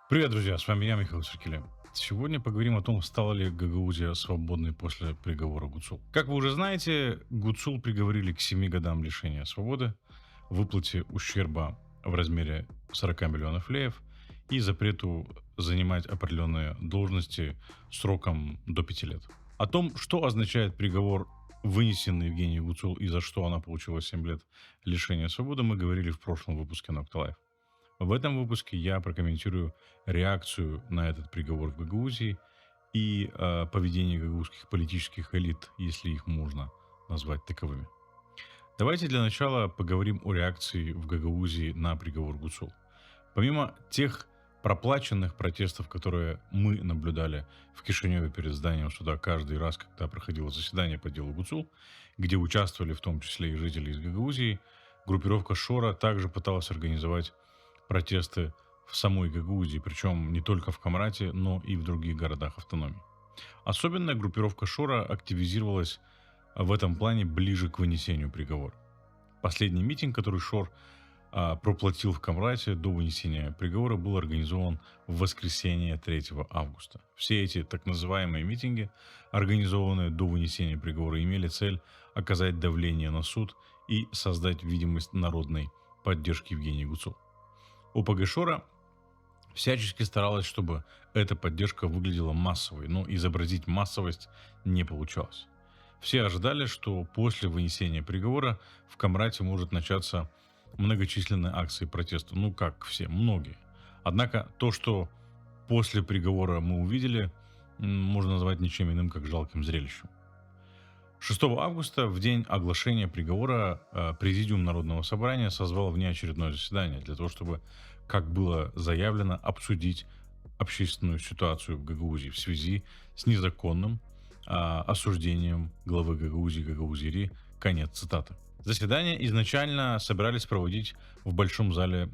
Привет, друзья, с вами я, Михаил Сергеев. Сегодня поговорим о том, стала ли Гагаузия свободной после приговора Гуцул. Как вы уже знаете, Гуцул приговорили к 7 годам лишения свободы, выплате ущерба в размере 40 миллионов леев и запрету занимать определенные должности сроком до 5 лет. О том, что означает приговор, вынесенный Евгении Гуцул и за что она получила 7 лет лишения свободы, мы говорили в прошлом выпуске Нокталайв. В этом выпуске я прокомментирую реакцию на этот приговор в Гагаузии и поведение гагаузских политических элит, если их можно назвать таковыми. Давайте для начала поговорим о реакции в Гагаузии на приговор Гуцул. Помимо тех проплаченных протестов, которые мы наблюдали в Кишиневе перед зданием суда каждый раз, когда проходило заседание по делу Гуцул, где участвовали в том числе и жители из Гагаузии, группировка Шора также пыталась организовать протесты в самой Гагаузии, причем не только в Камрате, но и в других городах автономии. Особенно группировка Шора активизировалась в этом плане ближе к вынесению приговора. Последний митинг, который Шор проплатил в Камрате до вынесения приговора, был организован в воскресенье 3 августа. Все эти так называемые митинги, организованные до вынесения приговора, имели цель оказать давление на суд и создать видимость народной поддержки Евгении Гуцул. ОПГ Шора всячески старалась, чтобы эта поддержка выглядела массовой, но изобразить массовость не получалось. Все ожидали, что после вынесения приговора в Камрате может начаться многочисленные акции протеста. Ну как все, многие. Однако то, что после приговора мы увидели, можно назвать ничем иным, как жалким зрелищем. 6 августа, в день оглашения приговора, Президиум Народного собрания созвал внеочередное заседание для того, чтобы, как было заявлено, обсудить общественную ситуацию в Гагаузии в связи с незаконным осуждением главы Гагаузии Гагаузири. Конец цитаты. Заседание изначально собирались проводить в большом зале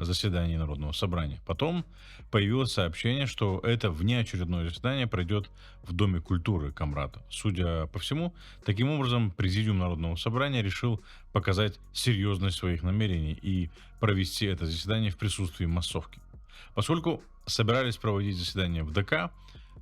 заседаний Народного собрания. Потом появилось сообщение, что это внеочередное заседание пройдет в Доме культуры Камрата. Судя по всему, таким образом Президиум Народного собрания решил показать серьезность своих намерений и провести это заседание в присутствии массовки. Поскольку собирались проводить заседание в ДК,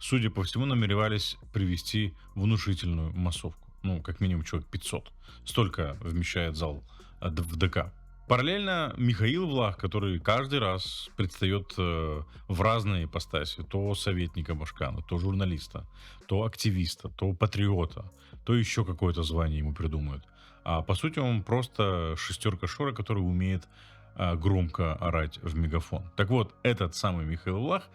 судя по всему, намеревались привести внушительную массовку. Ну, как минимум человек 500. Столько вмещает зал в ДК. Параллельно Михаил Влах, который каждый раз предстает в разные ипостаси, то советника Башкана, то журналиста, то активиста, то патриота, то еще какое-то звание ему придумают. А по сути он просто шестерка Шора, который умеет громко орать в мегафон. Так вот, этот самый Михаил Влах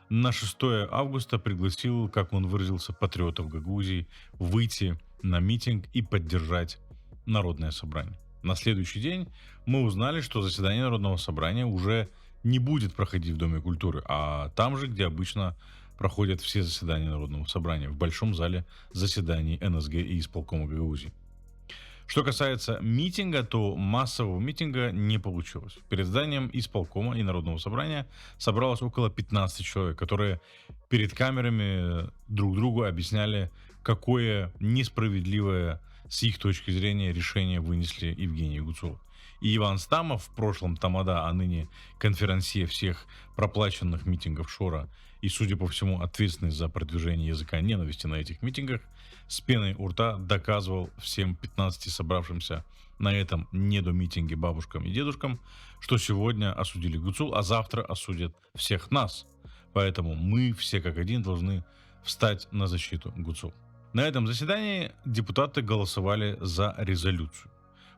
на 6 августа пригласил, как он выразился, патриотов Гагаузии выйти на митинг и поддержать Народное собрание. На следующий день мы узнали, что заседание Народного собрания уже не будет проходить в Доме культуры, а там же, где обычно проходят все заседания Народного собрания, в большом зале заседаний НСГ и исполкома Гагаузии. Что касается митинга, то массового митинга не получилось. Перед зданием исполкома и Народного собрания собралось около 15 человек, которые перед камерами друг другу объясняли, какое несправедливое с их точки зрения решение вынесли Евгений Гуцул. И Иван Стамов, в прошлом Тамада, а ныне конферансье всех проплаченных митингов Шора и, судя по всему, ответственный за продвижение языка ненависти на этих митингах, с пеной у рта доказывал всем 15 собравшимся на этом недомитинге бабушкам и дедушкам, что сегодня осудили Гуцул, а завтра осудят всех нас. Поэтому мы все как один должны встать на защиту Гуцул. На этом заседании депутаты голосовали за резолюцию.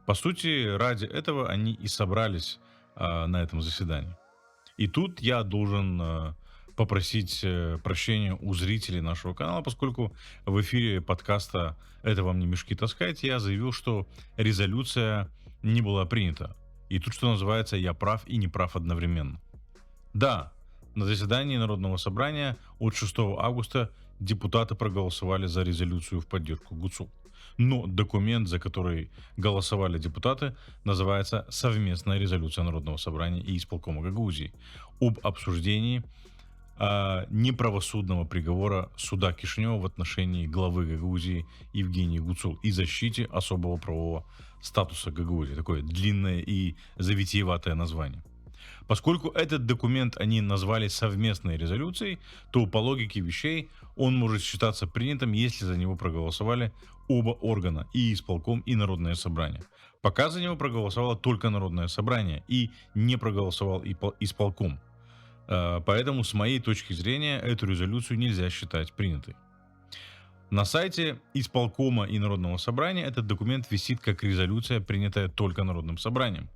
По сути, ради этого они и собрались на этом заседании. И тут я должен попросить прощения у зрителей нашего канала, поскольку в эфире подкаста «Это вам не мешки таскать» я заявил, что резолюция не была принята. И тут, что называется, я прав и не прав одновременно. Да, на заседании Народного собрания от 6 августа депутаты проголосовали за резолюцию в поддержку Гуцул. Но документ, за который голосовали депутаты, называется «Совместная резолюция Народного собрания и исполкома Гагаузии об обсуждении неправосудного приговора суда Кишинева в отношении главы Гагаузии Евгении Гуцул и защите особого правового статуса Гагаузии». Такое длинное и завитиеватое название. Поскольку этот документ они назвали совместной резолюцией, то по логике вещей он может считаться принятым, если за него проголосовали оба органа, и исполком, и Народное собрание. Пока за него проголосовало только Народное собрание и не проголосовал исполком. Поэтому, с моей точки зрения, эту резолюцию нельзя считать принятой. На сайте исполкома и Народного собрания этот документ висит как резолюция, принятая только Народным собранием.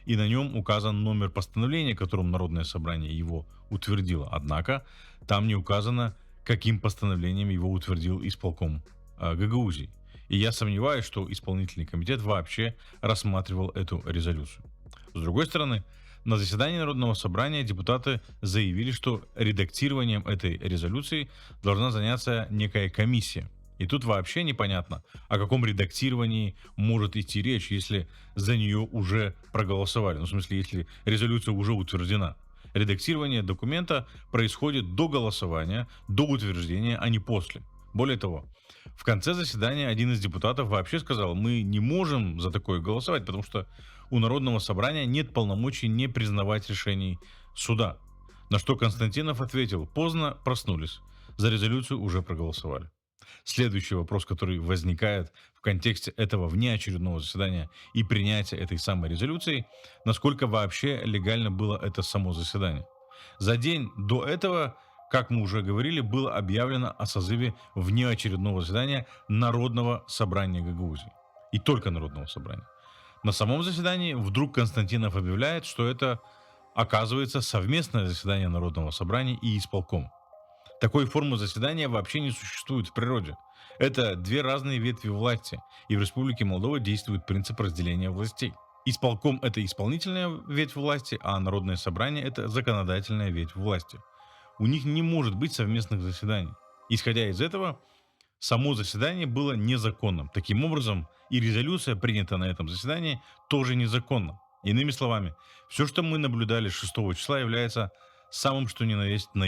И на нем указан номер постановления, которым Народное собрание его утвердило. Однако там не указано, каким постановлением его утвердил исполком Гагаузии. И я сомневаюсь, что исполнительный комитет вообще рассматривал эту резолюцию. С другой стороны, на заседании Народного собрания депутаты заявили, что редактированием этой резолюции должна заняться некая комиссия. И тут вообще непонятно, о каком редактировании может идти речь, если за нее уже проголосовали. Ну, в смысле, если резолюция уже утверждена. Редактирование документа происходит до голосования, до утверждения, а не после. Более того, в конце заседания один из депутатов вообще сказал: мы не можем за такое голосовать, потому что у Народного собрания нет полномочий не признавать решений суда. На что Константинов ответил: поздно проснулись, за резолюцию уже проголосовали. Следующий вопрос, который возникает в контексте этого внеочередного заседания и принятия этой самой резолюции: насколько вообще легально было это само заседание. За день до этого, как мы уже говорили, было объявлено о созыве внеочередного заседания Народного собрания Гагаузии. И только Народного собрания. На самом заседании вдруг Константинов объявляет, что это, оказывается, совместное заседание Народного собрания и исполкома. Такой формы заседания вообще не существует в природе. Это две разные ветви власти, и в Республике Молдова действует принцип разделения властей. Исполком — это исполнительная ветвь власти, а Народное собрание — это законодательная ветвь власти. У них не может быть совместных заседаний. Исходя из этого, само заседание было незаконным. Таким образом, и резолюция, принятая на этом заседании, тоже незаконна. Иными словами, все, что мы наблюдали 6 числа, является самым что ни на есть на...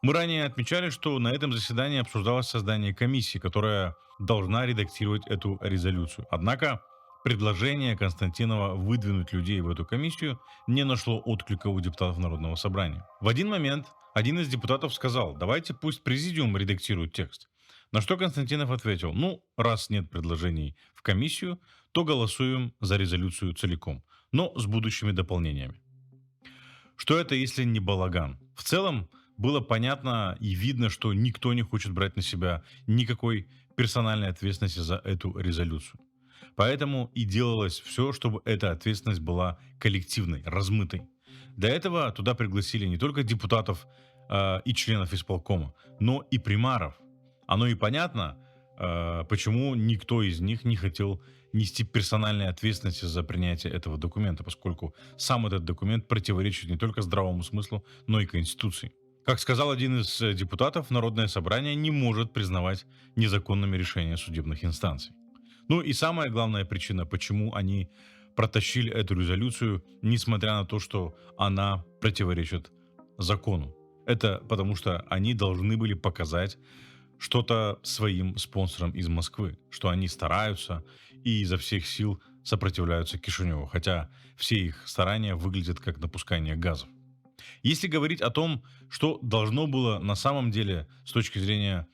Мы ранее отмечали, что на этом заседании обсуждалось создание комиссии, которая должна редактировать эту резолюцию. Однако предложение Константинова выдвинуть людей в эту комиссию не нашло отклика у депутатов Народного собрания. В один момент один из депутатов сказал: давайте пусть президиум редактирует текст. На что Константинов ответил: ну, раз нет предложений в комиссию, то голосуем за резолюцию целиком, но с будущими дополнениями. Что это, если не балаган? В целом, было понятно и видно, что никто не хочет брать на себя никакой персональной ответственности за эту резолюцию. Поэтому и делалось все, чтобы эта ответственность была коллективной, размытой. Для этого туда пригласили не только депутатов и членов исполкома, но и примаров. Оно и понятно, почему никто из них не хотел нести персональной ответственности за принятие этого документа, поскольку сам этот документ противоречит не только здравому смыслу, но и Конституции. Как сказал один из депутатов, Народное собрание не может признавать незаконными решения судебных инстанций. Ну и самая главная причина, почему они протащили эту резолюцию, несмотря на то, что она противоречит закону. Это потому, что они должны были показать что-то своим спонсорам из Москвы, что они стараются и изо всех сил сопротивляются Кишиневу, хотя все их старания выглядят как напускание газов. Если говорить о том, что должно было на самом деле с точки зрения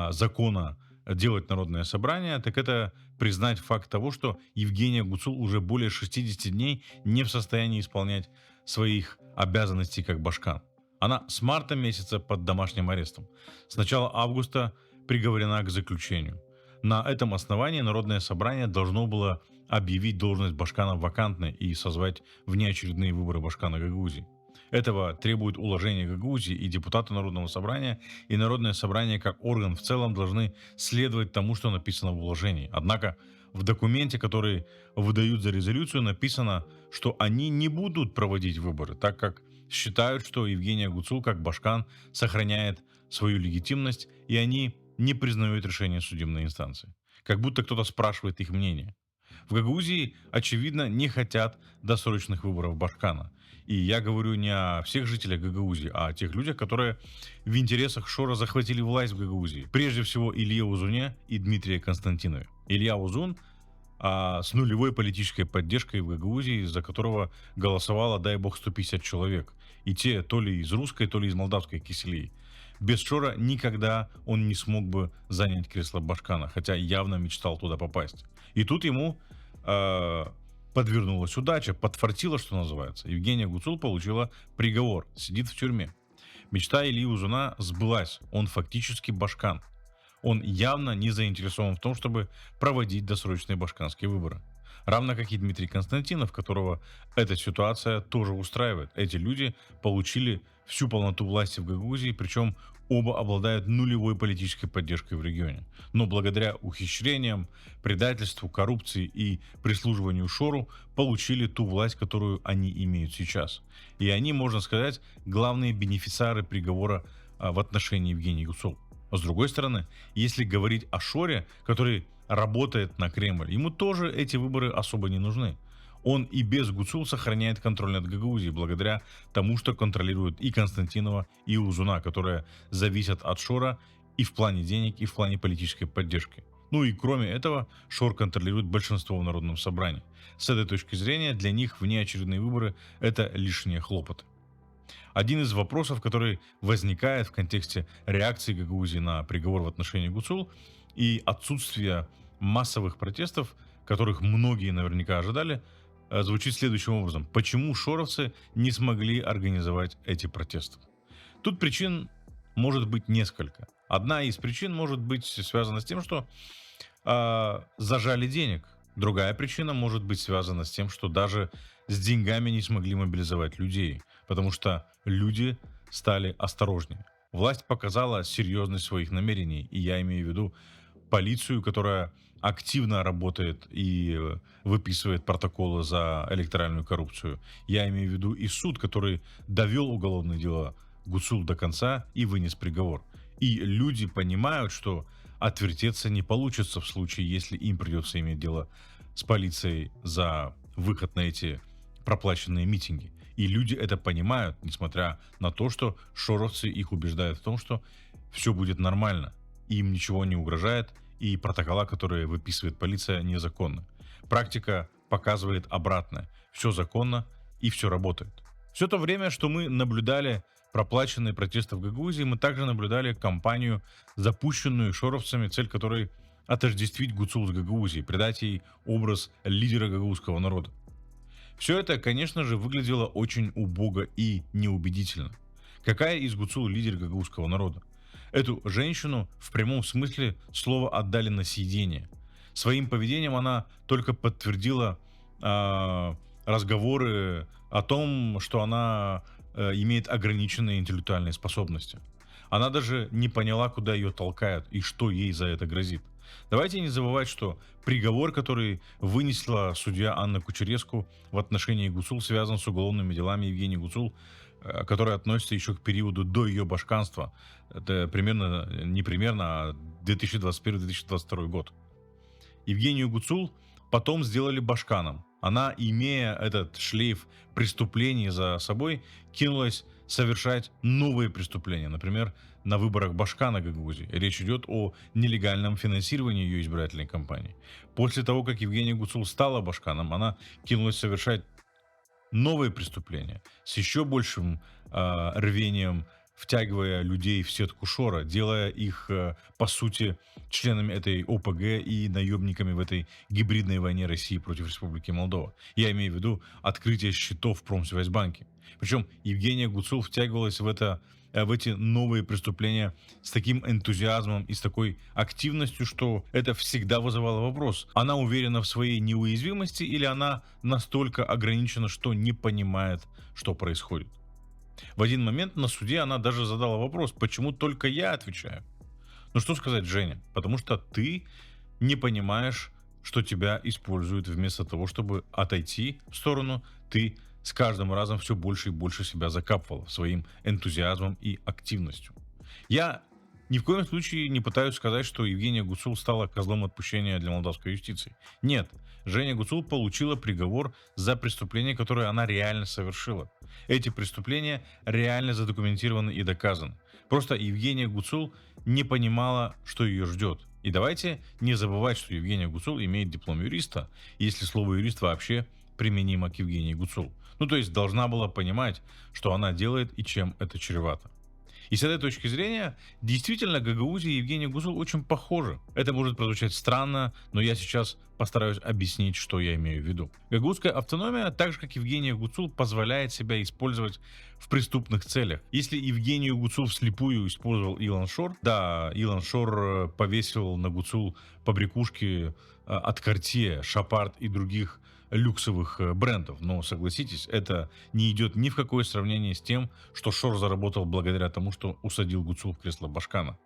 закона делать Народное собрание, так это признать факт того, что Евгения Гуцул уже более 60 дней не в состоянии исполнять своих обязанностей как башкан. Она с марта месяца под домашним арестом. С начала августа приговорена к заключению. На этом основании Народное собрание должно было объявить должность башкана вакантной и созвать внеочередные выборы башкана Гагаузии. Этого требует уложение Гагаузии, и депутаты Народного собрания и Народное собрание как орган в целом должны следовать тому, что написано в уложении. Однако в документе, который выдают за резолюцию, написано, что они не будут проводить выборы, так как считают, что Евгения Гуцул как башкан сохраняет свою легитимность, и они не признают решения судебной инстанции. Как будто кто-то спрашивает их мнение. В Гагаузии, очевидно, не хотят досрочных выборов башкана. И я говорю не о всех жителях Гагаузии, а о тех людях, которые в интересах Шора захватили власть в Гагаузии. Прежде всего Илье Узуне и Дмитрия Константинове. Илья Узун с нулевой политической поддержкой в Гагаузии, за которого голосовало, дай бог, 150 человек. И те то ли из русской, то ли из молдавской киселей. Без Шора никогда он не смог бы занять кресло Башкана, хотя явно мечтал туда попасть. И тут ему э, подвернулась удача, подфартило, что называется. Евгения Гуцул получила приговор, сидит в тюрьме. Мечта Ильи Узуна сбылась, он фактически башкан. Он явно не заинтересован в том, чтобы проводить досрочные башканские выборы. Равно как и Дмитрий Константинов, которого эта ситуация тоже устраивает. Эти люди получили всю полноту власти в Гагаузии, причем оба обладают нулевой политической поддержкой в регионе. Но благодаря ухищрениям, предательству, коррупции и прислуживанию Шору получили ту власть, которую они имеют сейчас. И они, можно сказать, главные бенефициары приговора в отношении Евгении Гуцул. С другой стороны, если говорить о Шоре, который работает на Кремль, ему тоже эти выборы особо не нужны. Он и без Гуцул сохраняет контроль над Гагаузией, благодаря тому, что контролирует и Константинова, и Узуна, которые зависят от Шора и в плане денег, и в плане политической поддержки. Ну и кроме этого, Шор контролирует большинство в Народном собрании. С этой точки зрения, для них внеочередные выборы – это лишние хлопоты. Один из вопросов, который возникает в контексте реакции Гагаузии на приговор в отношении Гуцул и отсутствия массовых протестов, которых многие наверняка ожидали, звучит следующим образом. Почему шоровцы не смогли организовать эти протесты? Тут причин может быть несколько. Одна из причин может быть связана с тем, что зажали денег. Другая причина может быть связана с тем, что даже с деньгами не смогли мобилизовать людей, потому что люди стали осторожнее. Власть показала серьезность своих намерений, и я имею в виду полицию, которая активно работает и выписывает протоколы за электоральную коррупцию. Я имею в виду и суд, который довел уголовное дело Гуцул до конца и вынес приговор. И люди понимают, что отвертеться не получится в случае, если им придется иметь дело с полицией за выход на эти проплаченные митинги. И люди это понимают, несмотря на то, что шоровцы их убеждают в том, что все будет нормально, им ничего не угрожает, и протокола, которые выписывает полиция, незаконны. Практика показывает обратное. Все законно и все работает. Все то время, что мы наблюдали проплаченные протесты в Гагаузии, мы также наблюдали кампанию, запущенную шоровцами, цель которой отождествить Гуцул с Гагаузией, придать ей образ лидера гагаузского народа. Все это, конечно же, выглядело очень убого и неубедительно. Какая из Гуцул лидер гагаузского народа? Эту женщину в прямом смысле слова отдали на съедение. Своим поведением она только подтвердила разговоры о том, что она имеет ограниченные интеллектуальные способности. Она даже не поняла, куда ее толкают и что ей за это грозит. Давайте не забывать, что приговор, который вынесла судья Анна Кучереску в отношении Гуцул, связан с уголовными делами Евгении Гуцул, которые относятся еще к периоду до ее башканства. Это не примерно, а 2021-2022 год. Евгению Гуцул потом сделали башканом. Она, имея этот шлейф преступлений за собой, кинулась совершать новые преступления. Например, на выборах Башкана Гагаузии. Речь идет о нелегальном финансировании ее избирательной кампании. После того, как Евгения Гуцул стала башканом, она кинулась совершать новые преступления с еще большим рвением, втягивая людей в сетку Шора, делая их, по сути, членами этой ОПГ и наемниками в этой гибридной войне России против Республики Молдова. Я имею в виду открытие счетов в Промсвязьбанке. Причем Евгения Гуцул втягивалась в эти новые преступления с таким энтузиазмом и с такой активностью, что это всегда вызывало вопрос. Она уверена в своей неуязвимости или она настолько ограничена, что не понимает, что происходит? В один момент на суде она даже задала вопрос, почему только я отвечаю? Ну что сказать, Женя? Потому что ты не понимаешь, что тебя используют вместо того, чтобы отойти в сторону, ты с каждым разом все больше и больше себя закапывал своим энтузиазмом и активностью. Я ни в коем случае не пытаюсь сказать, что Евгения Гуцул стала козлом отпущения для молдавской юстиции. Нет, Женя Гуцул получила приговор за преступление, которое она реально совершила. Эти преступления реально задокументированы и доказаны. Просто Евгения Гуцул не понимала, что ее ждет. И давайте не забывать, что Евгения Гуцул имеет диплом юриста, если слово юрист вообще применимо к Евгении Гуцул. Ну, то есть должна была понимать, что она делает и чем это чревато. И с этой точки зрения, действительно, Гагаузия и Евгения Гуцул очень похожи. Это может прозвучать странно, но я сейчас постараюсь объяснить, что я имею в виду. Гагаузская автономия, так же как Евгения Гуцул, позволяет себя использовать в преступных целях. Если Евгению Гуцул вслепую использовал Илон Шор, да, Илон Шор повесил на Гуцул побрякушки от Cartier, Шапард и других люксовых брендов. Но согласитесь, это не идет ни в какое сравнение с тем, что Шор заработал благодаря тому, что усадил Гуцул в кресло Башкана.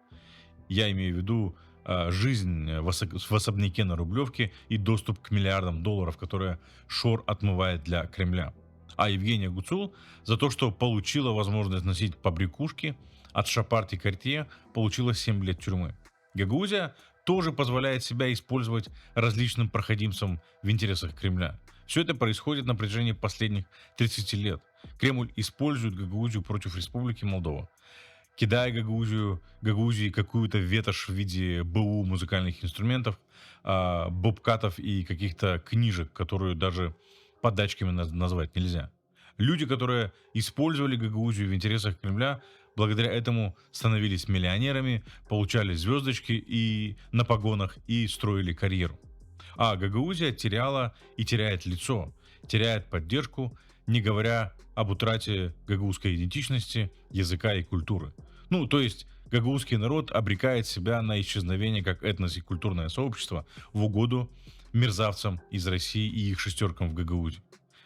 Я имею в виду жизнь в особняке на Рублевке и доступ к миллиардам долларов, которые Шор отмывает для Кремля. А Евгения Гуцул за то, что получила возможность носить побрякушки от Шапард и Cartier, получила 7 лет тюрьмы. Гагаузия тоже позволяет себя использовать различным проходимцам в интересах Кремля. Все это происходит на протяжении последних 30 лет. Кремль использует Гагаузию против Республики Молдова, кидая Гагаузии какую-то ветошь в виде БУ музыкальных инструментов, бобкатов и каких-то книжек, которые даже подачками назвать нельзя. Люди, которые использовали Гагаузию в интересах Кремля, благодаря этому становились миллионерами, получали звездочки и на погонах и строили карьеру. А Гагаузия теряла и теряет лицо, теряет поддержку, не говоря об утрате гагаузской идентичности, языка и культуры. Ну, то есть гагаузский народ обрекает себя на исчезновение как этнос и культурное сообщество в угоду мерзавцам из России и их шестеркам в Гагаузии.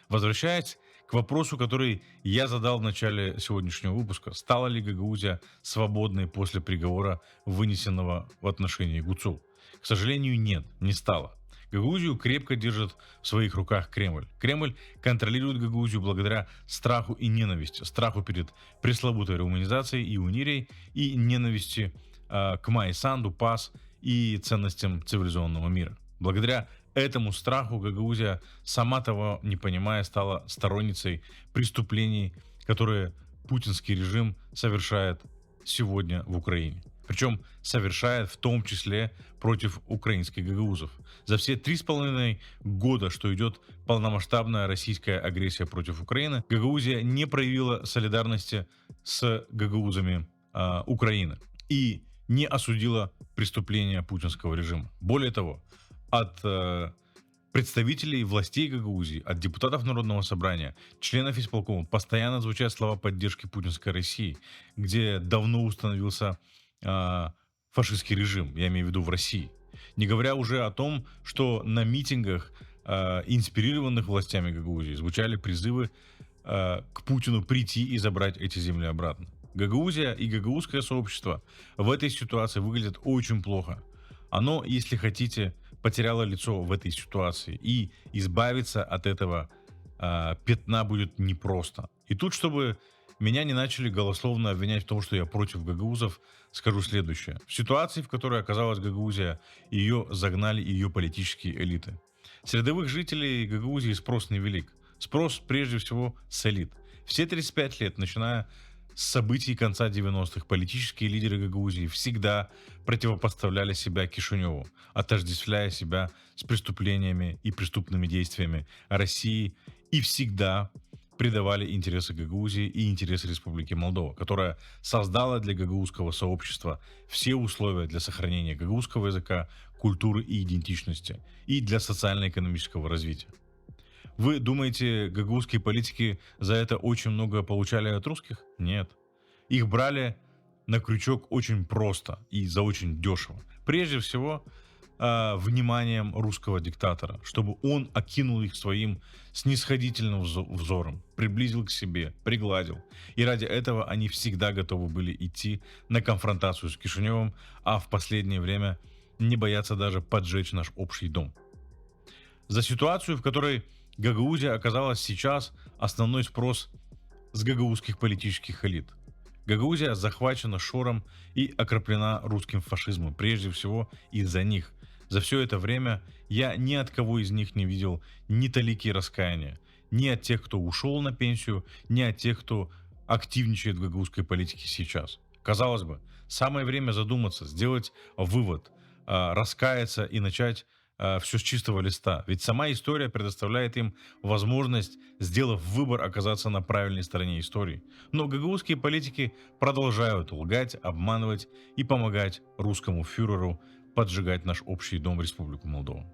Возвращаясь к вопросу, который я задал в начале сегодняшнего выпуска, стала ли Гагаузия свободной после приговора, вынесенного в отношении Гуцул? К сожалению, нет, не стала. Гагаузию крепко держит в своих руках Кремль. Кремль контролирует Гагаузию благодаря страху и ненависти. Страху перед пресловутой руманизацией и унирией и ненависти к Майи Санду, ПАС и ценностям цивилизованного мира. Благодаря этому страху Гагаузия, сама того не понимая, стала сторонницей преступлений, которые путинский режим совершает сегодня в Украине. Причем совершает в том числе против украинских гагаузов. За все 3,5 года, что идет полномасштабная российская агрессия против Украины, Гагаузия не проявила солидарности с гагаузами Украины и не осудила преступления путинского режима. Более того, от представителей властей Гагаузии, от депутатов Народного собрания, членов исполкома постоянно звучат слова поддержки путинской России, где давно установился фашистский режим, я имею в виду в России. Не говоря уже о том, что на митингах, инспирированных властями Гагаузии, звучали призывы к Путину прийти и забрать эти земли обратно. Гагаузия и гагаузское сообщество в этой ситуации выглядят очень плохо. Оно, если хотите, потеряло лицо в этой ситуации, и избавиться от этого пятна будет непросто. И тут, чтобы меня не начали голословно обвинять в том, что я против гагаузов, скажу следующее. В ситуации, в которой оказалась Гагаузия, ее загнали ее политические элиты. С рядовых жителей Гагаузии спрос невелик. Спрос прежде всего с элит. Все 35 лет, начиная с событий конца 90-х, политические лидеры Гагаузии всегда противопоставляли себя Кишиневу, отождествляя себя с преступлениями и преступными действиями России, и всегда предавали интересы Гагаузии и интересы Республики Молдова, которая создала для гагаузского сообщества все условия для сохранения гагаузского языка, культуры и идентичности, и для социально-экономического развития. Вы думаете, гагаузские политики за это очень много получали от русских? Нет. Их брали на крючок очень просто и за очень дешево. Прежде всего, вниманием русского диктатора, чтобы он окинул их своим снисходительным взором, приблизил к себе, пригладил. И ради этого они всегда готовы были идти на конфронтацию с Кишиневым, а в последнее время не боятся даже поджечь наш общий дом. За ситуацию, в которой Гагаузия оказалась сейчас, основной спрос с гагаузских политических элит. Гагаузия захвачена Шором и окроплена русским фашизмом, прежде всего из-за них. За все это время я ни от кого из них не видел ни талики раскаяния, ни от тех, кто ушел на пенсию, ни от тех, кто активничает в гагаузской политике сейчас. Казалось бы, самое время задуматься, сделать вывод, раскаяться и начать все с чистого листа. Ведь сама история предоставляет им возможность, сделав выбор, оказаться на правильной стороне истории. Но гагаузские политики продолжают лгать, обманывать и помогать русскому фюреру поджигать наш общий дом Республику Молдову.